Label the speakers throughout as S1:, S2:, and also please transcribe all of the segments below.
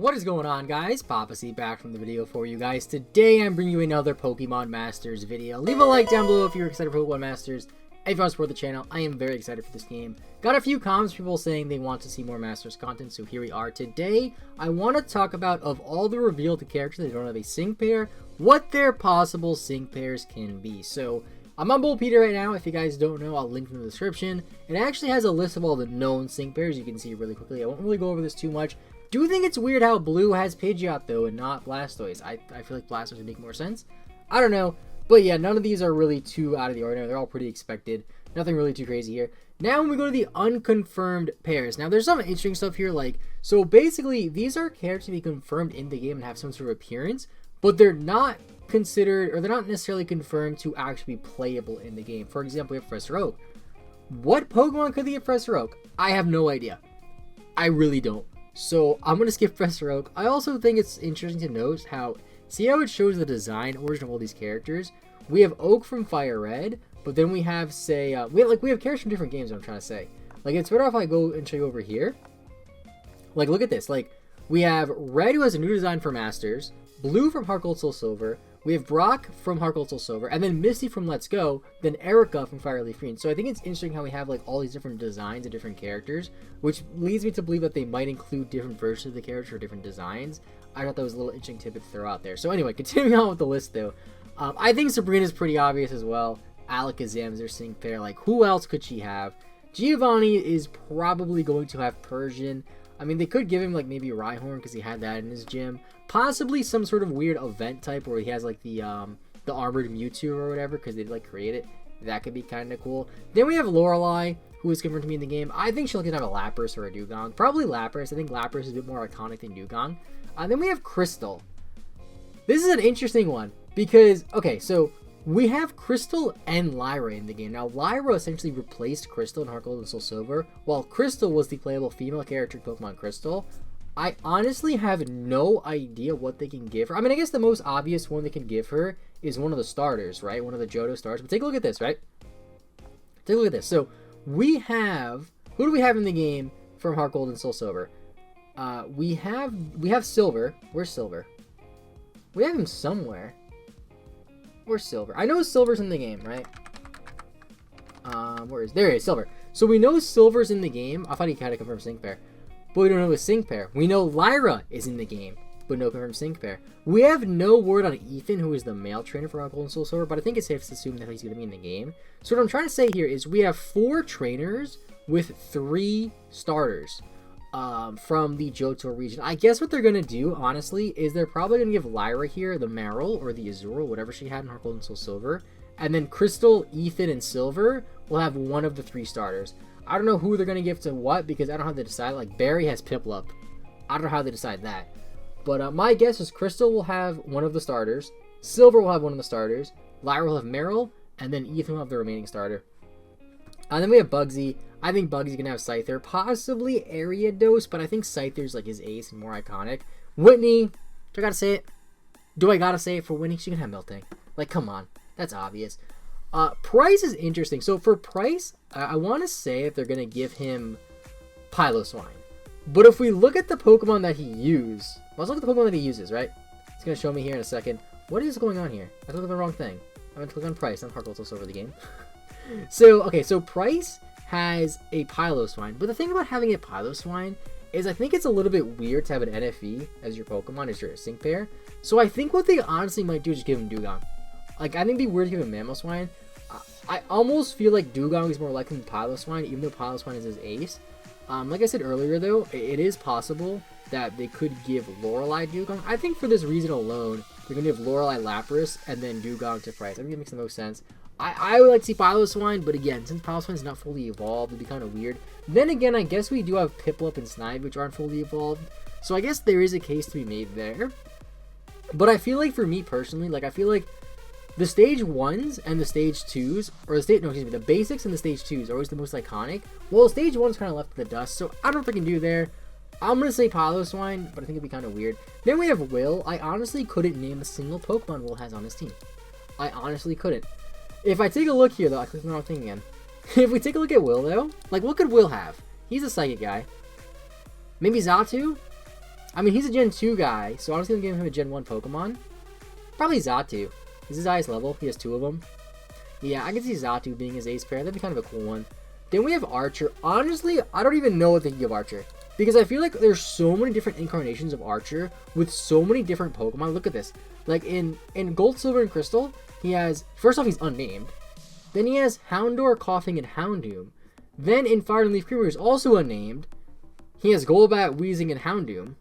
S1: What is going on, guys? PaPaSea back from the video for you guys. Today I'm bringing you another Pokemon Masters video. Leave a like down below if you're excited for Pokemon Masters. If you want to support the channel, I am very excited for this game. Got a few comments, people saying they want to see more Masters content, so here we are. Today, I want to talk about, of all the revealed characters that don't have a sync pair, what their possible sync pairs can be. So, I'm on Bulbapedia right now. If you guys don't know, I'll link in the description. It actually has a list of all the known sync pairs. You can see really quickly. I won't really go over this too much. Do think it's weird how Blue has Pidgeot though and not Blastoise. I feel like Blastoise would make more sense. I don't know. But yeah, none of these are really too out of the ordinary. They're all pretty expected. Nothing really too crazy here. Now when we go to the unconfirmed pairs. Now there's some interesting stuff here. So basically these are characters to be confirmed in the game and have some sort of appearance. But they're not considered, or they're not necessarily confirmed to actually be playable in the game. For example, we have Professor Oak. What Pokemon could they get Professor Oak? I have no idea. I really don't. So I'm going to skip Professor Oak. I also think it's interesting to note how, see how it shows the design origin of all these characters? We have Oak from Fire Red, but then we have, say, we have characters from different games, what I'm trying to say. It's better if I go and show you over here. Look at this. We have Red, who has a new design for Masters, Blue from Heart Gold Soul Silver, we have Brock from Heart Gold Soul Silver, and then Misty from Let's Go, then Erica from Fire Leaf Green. So I think it's interesting how we have all these different designs of different characters, which leads me to believe that they might include different versions of the character or different designs. I thought that was a little interesting tidbit to throw out there. So anyway, continuing on with the list though, I think Sabrina's pretty obvious as well. Alakazam's their sync pair. Who else could she have? Giovanni is probably going to have Persian. I mean, they could give him maybe Rhyhorn because he had that in his gym. Possibly some sort of weird event type where he has the armored Mewtwo or whatever because they create it. That could be kind of cool. Then we have Lorelei, who is confirmed to be in the game. I think she'll have a Lapras or a Dugong. Probably Lapras. I think Lapras is a bit more iconic than Dugong. Then we have Crystal. This is an interesting one because, okay, so we have Crystal and Lyra in the game. Now, Lyra essentially replaced Crystal in Heart Gold and Soul Silver, while Crystal was the playable female character in Pokemon Crystal. I honestly have no idea what they can give her. I mean, I guess the most obvious one they can give her is one of the starters, right? One of the Johto starters. But take a look at this, right? Take a look at this. So, we have... Who do we have in the game from Heart Gold and Soul Silver? We have Silver. Where's Silver? We have him somewhere. Where's Silver? I know Silver's in the game, right? There he is, Silver. So we know Silver's in the game. I thought he had a confirmed sync pair. But we don't know his sync pair. We know Lyra is in the game, but no confirmed sync pair. We have no word on Ethan, who is the male trainer for Heart Gold and Soul Silver, but I think it's safe to assume that he's going to be in the game. So what I'm trying to say here is we have 4 trainers with 3 starters from the Johto region. I guess what they're going to do, honestly, is they're probably going to give Lyra here the Marill or the Azurill, whatever she had in Heart Gold and Soul Silver. And then Crystal, Ethan, and Silver will have one of the 3 starters. I don't know who they're going to give to what because I don't know how they decide. Barry has Piplup. I don't know how they decide that. But my guess is Crystal will have one of the starters. Silver will have one of the starters. Lyra will have Marill. And then Ethan will have the remaining starter. And then we have Bugsy. I think Bugsy's going to have Scyther. Possibly Ariados, but I think Scyther's his ace and more iconic. Whitney. Do I got to say it? Do I got to say it for Whitney? She can have Melting. Come on. That's obvious. Price is interesting. So for Price, I want to say if they're going to give him Piloswine. But if we look at the Pokemon that he uses, let's look at the Pokemon that he uses, right? It's going to show me here in a second. What is going on here? I clicked on the wrong thing. I went to click on Price, not Heart Gold Soul Silver the game. So, okay, so Price has a Piloswine. But the thing about having a Piloswine is I think it's a little bit weird to have an NFE as your Pokemon, as your sync pair. So I think what they honestly might do is just give him Dugong. I think it'd be weird to give him Mamoswine. I almost feel like Dugong is more likely than Piloswine, even though Piloswine is his ace. Like I said earlier, though, it is possible that they could give Lorelei Dugong. I think for this reason alone, they're going to give Lorelei Lapras and then Dugong to Price. I think it makes the most sense. I would like to see Piloswine, but again, since Piloswine is not fully evolved, it'd be kind of weird. Then again, I guess we do have Piplup and Snide, which aren't fully evolved. So I guess there is a case to be made there. But I feel like for me personally, I feel like the stage 1s and the stage 2s, or the basics and the stage 2s are always the most iconic. Well, stage 1's kind of left in the dust, so I don't know if they can do there. I'm going to say Piloswine, but I think it'd be kind of weird. Then we have Will. I honestly couldn't name a single Pokemon Will has on his team. I honestly couldn't. If I take a look here, though, I clicked on the wrong thing again. If we take a look at Will, though, what could Will have? He's a Psychic guy. Maybe Xatu? I mean, he's a Gen 2 guy, so I'm just going to give him a Gen 1 Pokemon. Probably Xatu. Is his highest level? He has 2 of them. Yeah, I can see Xatu being his ace pair. That'd be kind of a cool one. Then we have Archer. Honestly, I don't even know what to think of Archer. Because I feel like there's so many different incarnations of Archer with so many different Pokemon. Look at this. Like in Gold, Silver, and Crystal, he has... First off, he's unnamed. Then he has Houndour, Coughing, and Houndoom. Then in Fire and Leaf Creamer, he's also unnamed. He has Golbat, Weezing, and Houndoom.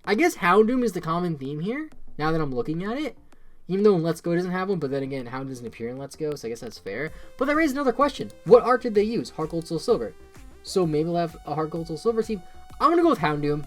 S1: I guess Houndoom is the common theme here, now that I'm looking at it. Even though in Let's Go doesn't have one, but then again, Hound doesn't appear in Let's Go, so I guess that's fair. But that raises another question. What art did they use? Heart Gold, Soul Silver. So maybe we'll have a Heart Gold, Soul Silver team. I'm going to go with Houndoom.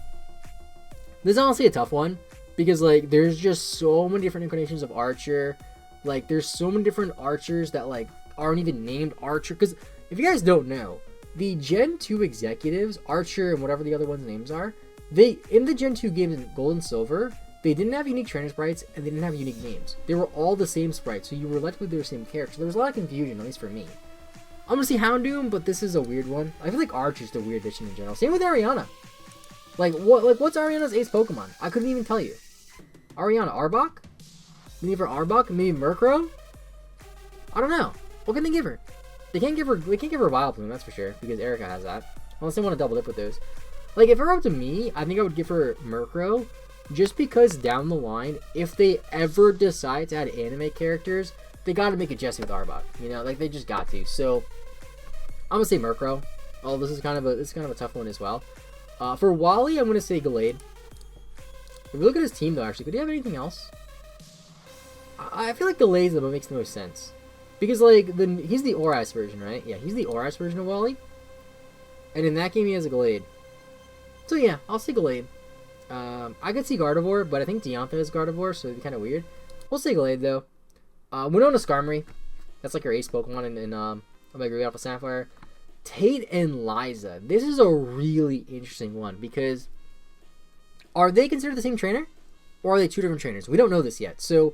S1: This is honestly a tough one, because like there's just so many different incarnations of Archer. Like there's so many different Archers that like aren't even named Archer. Because if you guys don't know, the Gen 2 executives, Archer and whatever the other ones' names are, they in the Gen 2 games in Gold and Silver, they didn't have unique trainer sprites, and they didn't have unique names. They were all the same sprites, so you were left with their same character. So there was a lot of confusion, at least for me. I'm going to see Houndoom, but this is a weird one. I feel like Archer's the weird addition in general. Same with Ariana. What's Ariana's ace Pokemon? I couldn't even tell you. Ariana, Arbok? Maybe for Arbok? Maybe Murkrow? I don't know. What can they give her? They can't give her Vileplume, that's for sure, because Erica has that. Unless they want to double dip with those. Like, if it were up to me, I think I would give her Murkrow, just because down the line, if they ever decide to add anime characters, they gotta make it Jessie with Arbok. You know, like they just got to. So I'm gonna say Murkrow. Oh, this is kind of a tough one as well. For Wally, I'm gonna say Gallade. If we look at his team though, actually, could he have anything else? I feel like Gallade's the one makes the most sense. Because like he's the Oras version, right? Yeah, he's the Oras version of Wally. And in that game he has a Gallade. So yeah, I'll say Gallade. I could see Gardevoir, but I think Diantha is Gardevoir, so it'd be kind of weird. We'll say Gallade, though. Winona Skarmory. That's like her ace Pokemon in Omega Ruby Alpha Sapphire. Tate and Liza. This is a really interesting one, because are they considered the same trainer? Or are they two different trainers? We don't know this yet, so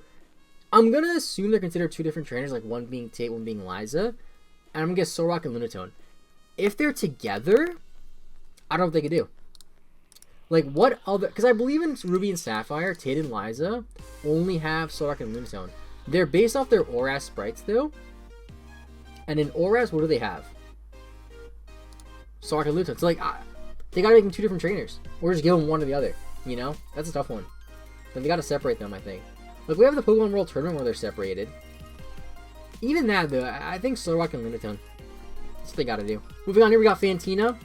S1: I'm going to assume they're considered two different trainers, like one being Tate, one being Liza. And I'm going to guess Solrock and Lunatone. If they're together, I don't know what they could do. Like, what other... Because I believe in Ruby and Sapphire, Tate and Liza only have Solrock and Lunatone. They're based off their Oras sprites, though. And in Oras, what do they have? Solrock and Lunatone. So, like, they gotta make them two different trainers. Or just give them one or the other. You know? That's a tough one. Then they gotta separate them, I think. Like, we have the Pokemon World Tournament where they're separated. Even that, though, I think Solrock and Lunatone. That's what they gotta do. Moving on here, we got Fantina.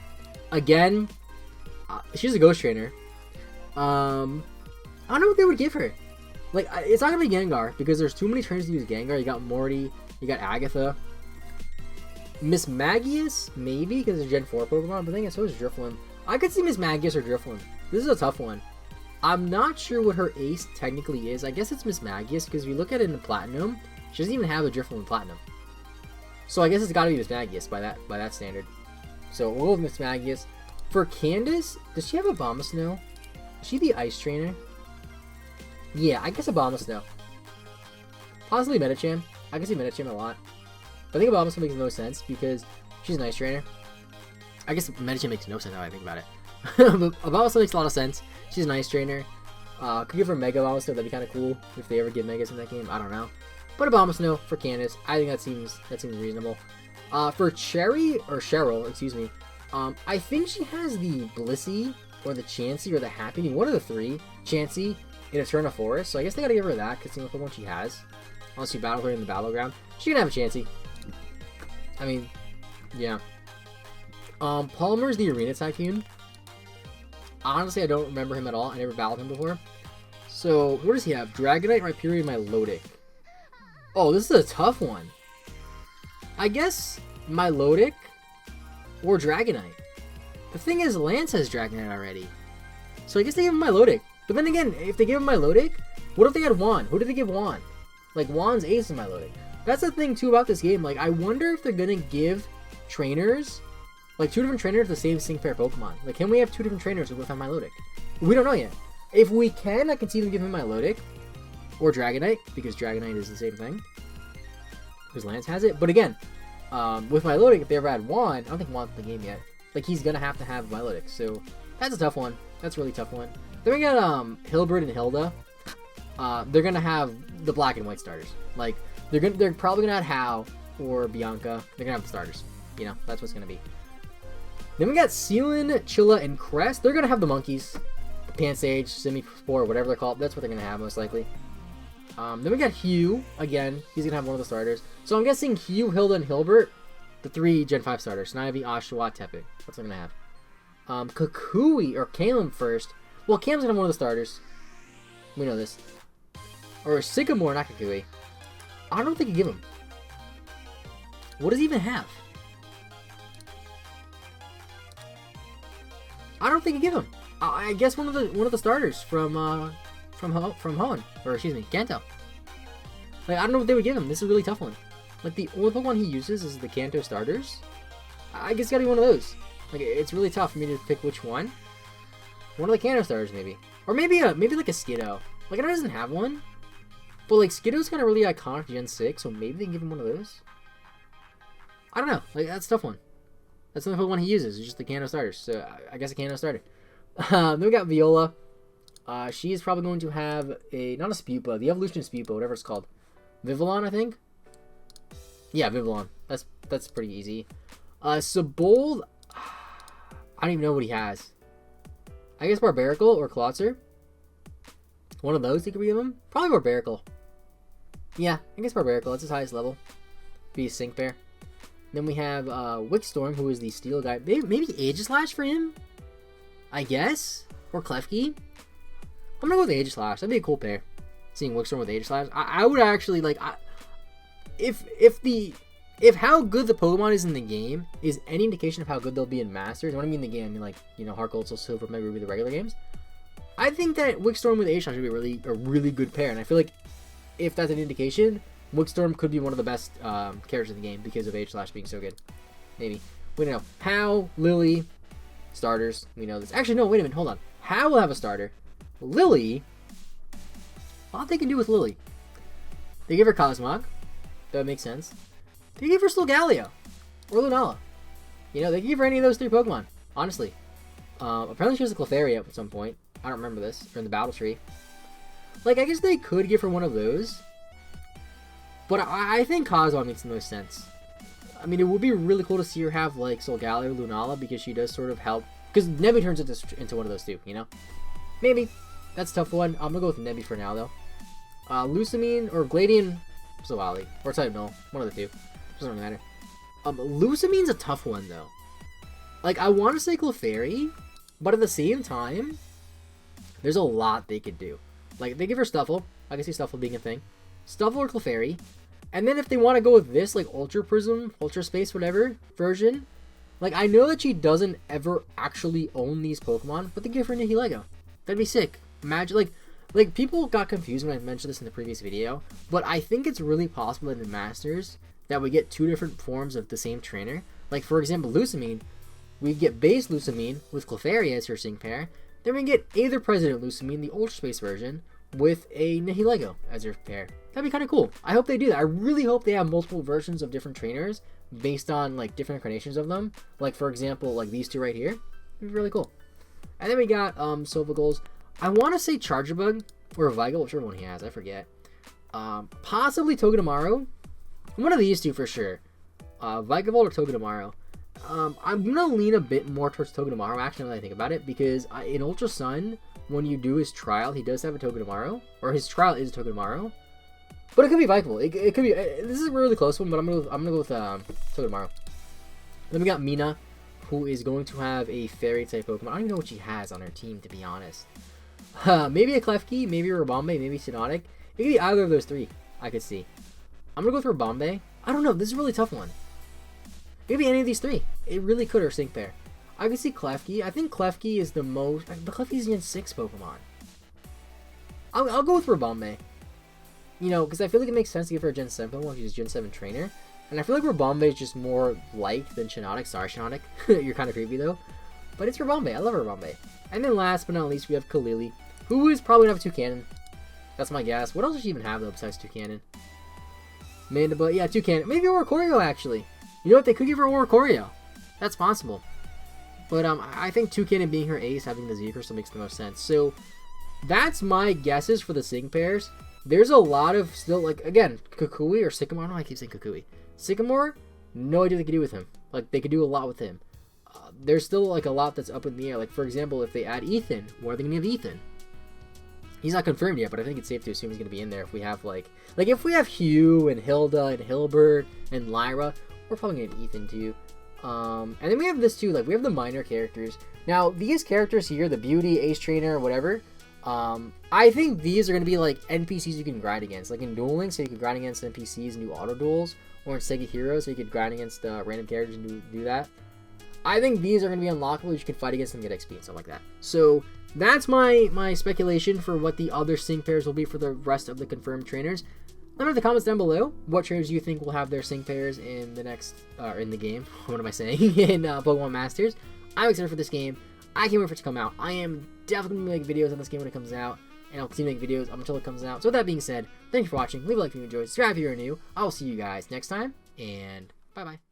S1: Again... she's a ghost trainer. I don't know what they would give her. Like, it's not gonna be Gengar, because there's too many trainers to use Gengar. You got Morty, you got Agatha. Miss Magius, maybe, because it's Gen 4 Pokemon, but I think so is Drifloon. I could see Miss Magius or Drifloon. This is a tough one. I'm not sure what her ace technically is. I guess it's Miss Magius, because if you look at it in Platinum, she doesn't even have a Drifloon in Platinum. So I guess it's gotta be Miss Magius by that standard. So we'll go with Miss Magius. For Candace, does she have a Abomasnow? Is she the Ice Trainer? Yeah, I guess Abomasnow. Possibly Medicham. I can see Medicham a lot. But I think Abomasnow makes no sense because she's an Ice Trainer. I guess Medicham makes no sense now I think about it. But Abomasnow makes a lot of sense. She's an Ice Trainer. Could give her Mega Abomasnow, that'd be kind of cool if they ever get Megas in that game. I don't know. But Abomasnow for Candace, I think that seems reasonable. For Cherry, or Cheryl, excuse me, I think she has the Blissey, or the Chansey, or the Happy, one of the three, Chansey, in Eterna Forest, so I guess they gotta give her that, because the one she has, unless you battle her in the Battleground, she can have a Chansey. I mean, yeah. Palmer's the Arena Tycoon. Honestly, I don't remember him at all, I never battled him before. So, what does he have? Dragonite, Rhyperior, Milotic. Oh, this is a tough one. I guess Milotic, or Dragonite. The thing is, Lance has Dragonite already. So I guess they give him Milotic. But then again, if they give him Milotic, what if they had Juan? Who did they give Juan? Like, Juan's ace is Milotic. That's the thing, too, about this game. Like, I wonder if they're gonna give trainers, like, two different trainers the same sync pair Pokemon. Like, can we have two different trainers with Milotic? We don't know yet. If we can, I can see them give him Milotic. Or Dragonite, because Dragonite is the same thing. Because Lance has it. But again, with Milotic, if they ever had Juan, I don't think Juan's in the game yet. Like, he's gonna have to have Milotic. So, that's a tough one. That's a really tough one. Then we got Hilbert and Hilda. They're gonna have the black and white starters. Like they're probably gonna add Hao or Bianca. They're gonna have the starters. You know, that's what's gonna be. Then we got Sealan, Chilla, and Crest. They're gonna have the monkeys, the Pansage, Simispore, whatever they're called. That's what they're gonna have most likely. Then we got Hugh again. He's gonna have one of the starters. So I'm guessing Hugh, Hilda, and Hilbert, the 3 Gen 5 starters. Snivy, Oshawott, Tepig. That's what they're gonna have. Kukui or Kalem first. Well, Cam's gonna have one of the starters. We know this. Or Sycamore, not Kukui. I don't know if they can give him. What does he even have? I don't think he can give him. I guess one of the starters from Hoenn, or excuse me, Kanto. Like I don't know what they would give him. This is a really tough one. Like the only Pokemon he uses is the Kanto starters. I guess it's gotta be one of those. Like it's really tough for me to pick which one. One of the Kanto starters maybe, or maybe like a Skiddo. Like I know he doesn't have one, but like Skiddo's kind of really iconic Gen 6, so maybe they can give him one of those. I don't know. Like that's a tough one. That's the only one he uses. It's just the Kanto starters. So I guess a Kanto starter. Then we got Viola. She is probably going to have not a Spupa, the evolution of Spupa, whatever it's called. Vivillon, I think. Yeah, Vivillon. That's pretty easy. Sabold, I don't even know what he has. I guess Barbaracle or Klotzer. One of those they could give him. Probably Barbaracle. Yeah, I guess Barbaracle. That's his highest level. Be a Sync Pair. Then we have Wickstorm, who is the steel guy. Maybe Aegislash for him? I guess? Or Klefki? I'm gonna go with Aegislash. That'd be a cool pair. Seeing Wickstorm with Aegislash. I would actually like... If how good the Pokemon is in the game is any indication of how good they'll be in Masters, when I mean the game, I mean like, you know, Heart Gold, Soul Silver, maybe Ruby, the regular games. I think that Wickstorm with Aegislash would be a really good pair, and I feel like if that's an indication, Wickstorm could be one of the best characters in the game because of Aegislash being so good. Maybe. We don't know. Hao, Lily, starters. We know this. Actually, no, wait a minute. Hold on. Hao will have a starter. Lily, what they can do with Lily? They give her Cosmog. That makes sense. They give her Solgaleo. Or Lunala. You know, they can give her any of those 3 Pokemon. Honestly. Apparently she has a Clefairy at some point. I don't remember this. Or in the Battle Tree. Like, I guess they could give her one of those. But I think Cosmog makes the most sense. I mean, it would be really cool to see her have, like, Solgaleo or Lunala, because she does sort of help. Because Nebby turns into one of those 2, you know? Maybe. That's a tough one. I'm gonna go with Nebby for now, though. Lusamine or Gladian Solali. Or Type Null. One of the 2. Doesn't really matter. Lusamine's a tough one, though. Like, I want to say Clefairy, but at the same time, there's a lot they could do. Like, they give her Stuffle. I can see Stuffle being a thing. Stuffle or Clefairy. And then if they want to go with this, like, Ultra Prism, Ultra Space, whatever, version. Like, I know that she doesn't ever actually own these Pokemon, but they give her Nihilego. That'd be sick. Imagine, like, people got confused when I mentioned this in the previous video, but I think it's really possible that in Masters, that we get 2 different forms of the same trainer. Like, for example, Lusamine, we get base Lusamine with Clefairy as her sync pair, then we get Aether President Lusamine, the Ultra Space version, with a Nihilego as her pair. That'd be kind of cool. I hope they do that. I really hope they have multiple versions of different trainers based on, like, different incarnations of them. Like, for example, like these 2 right here. It'd be really cool. And then we got Silvagoals. I want to say Charjabug or Vigal, whichever one he has. I forget. Possibly Togedemaru. One of these 2 for sure. Vikavolt or Togedemaru. I'm going to lean a bit more towards Togedemaru, actually, now that I think about it, because in Ultra Sun, when you do his trial, he does have a Togedemaru, or his trial is a Togedemaru, but it could be Vikavolt. It could be, this is a really close one, but I'm going to go with Togedemaru. Then we got Mina, who is going to have a Fairy-type Pokemon. I don't even know what she has on her team, to be honest. Maybe a Klefki, maybe a Rabombe, maybe Sinonic. It could be either of those 3, I could see. I'm going to go with Rabombe. I don't know, this is a really tough one. Maybe any of these 3. It really could, or Sync Pair. I can see Klefki. I think Klefki is the most... But Klefki's Gen 6 Pokemon. I'll go with Rabombe. You know, because I feel like it makes sense to give her a Gen 7 Pokemon. She's a Gen 7 trainer. And I feel like Rabombe is just more liked than Shiinotic. Sorry, Shiinotic. You're kind of creepy, though. But it's Rabombe. I love Rabombe. And then last but not least, we have Kalili, who is probably going to have a Toucannon. That's my guess. What else does she even have, though, besides Toucannon? Mandible. Yeah, Toucannon. Maybe Oricorio, actually. You know what? They could give her Oricorio. That's possible. But I think Toucan being her ace, having the Zekrom still makes the most sense. So that's my guesses for the sync pairs. There's a lot of still, like, again, Kukui or Sycamore. I don't know why I keep saying Kukui. Sycamore, no idea what they could do with him. Like, they could do a lot with him. There's still, like, a lot that's up in the air. Like, for example, if they add Ethan, what are they going to give Ethan? He's not confirmed yet, but I think it's safe to assume he's going to be in there if we have, like, if we have Hugh and Hilda and Hilbert and Lyra, we're probably going to have Ethan, too. And then we have this, too. Like, we have the minor characters. Now, these characters here, the Beauty, Ace Trainer, whatever, I think these are going to be, like, NPCs you can grind against. Like, in Duel Links, so you can grind against NPCs and do auto duels. Or in Sega Heroes, so you could grind against random characters and do that. I think these are going to be unlockable. You can fight against them and get XP and stuff like that. So that's my speculation for what the other sync pairs will be for the rest of the confirmed trainers. Let me know in the comments down below what trainers you think will have their sync pairs in the next, in the game. What am I saying? In Pokemon Masters. I'm excited for this game. I can't wait for it to come out. I am definitely going to make videos on this game when it comes out. And I'll continue to make videos until it comes out. So with that being said, thank you for watching. Leave a like if you enjoyed. Subscribe if you're new. I will see you guys next time. And bye-bye.